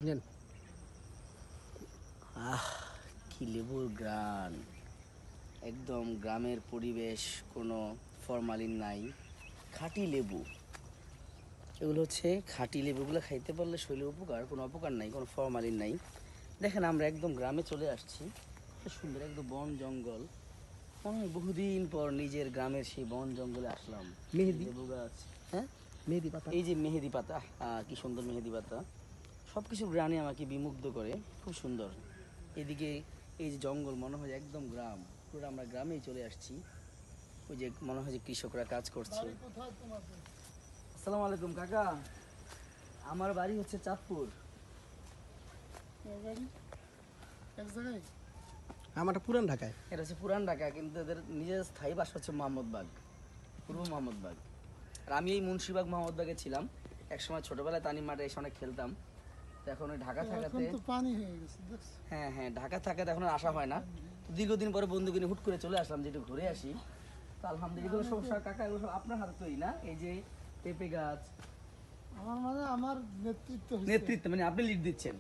নেন। কি লেবুর গ্রান, একদম গ্রামের পরিবেশ, কোনো ফরমালিন নাই, খাঁটি লেবু। এগুলো হচ্ছে খাঁটি লেবুগুলো খাইতে পারলে শরীরের উপকার, কোনো অপকার নাই, কোনো ফরমালিন নাই। দেখেন আমরা একদম গ্রামে চলে আসছি, কি সুন্দর একদম বন জঙ্গল। অনেক বহুদিন পর নিজের গ্রামের সেই বন জঙ্গলে আসলাম। মেহেদি লেবু গাছ, হ্যাঁ মেহেদি পাতা। এই যে মেহেদি পাতা, কি সুন্দর মেহেদি পাতা। সব কিছু গ্রামে আমাকে বিমুগ্ধ করে, খুব সুন্দর। এদিকে এই যে জঙ্গল, মনে হয় একদম গ্রাম, পুরো আমরা গ্রামেই চলে আসছি। ওই যে মনে হয় যে কৃষকরা কাজ করছে। আসসালামু আলাইকুম কাকা, আমার বাড়ি হচ্ছে চাঁদপুর। আমারটা পুরান ঢাকায়। এটা হচ্ছে পুরান ঢাকা, কিন্তু এদের নিজের স্থায়ী বাসা হচ্ছে মোহাম্মদবাগ, পূর্ব মোহাম্মদবাগ। আর আমি এই মুন্সিবাগ মোহাম্মদবাগে ছিলাম একসময়, ছোটবেলায় তানি মাঠে এসে অনেক খেলতাম। তো এখন ওই ঢাকা থাকাতে, পানি হয়ে গেছে দেখছো? হ্যাঁ হ্যাঁ, ঢাকা থাকাতে এখন আর আসা হয় না। তো দীর্ঘদিন পরে বন্ধুকে নিয়ে হুট করে চলে আসলাম যে একটু ঘুরে আসি। তো আলহামদুলিল্লাহ, এগুলো সমস্যা কাকা, এগুলো সব আপনার হাতে তৈরি না? এই যে পেঁপে গাছ, আমার নেতৃত্ব নেতৃত্ব মানে আপনি লিড দিচ্ছেন।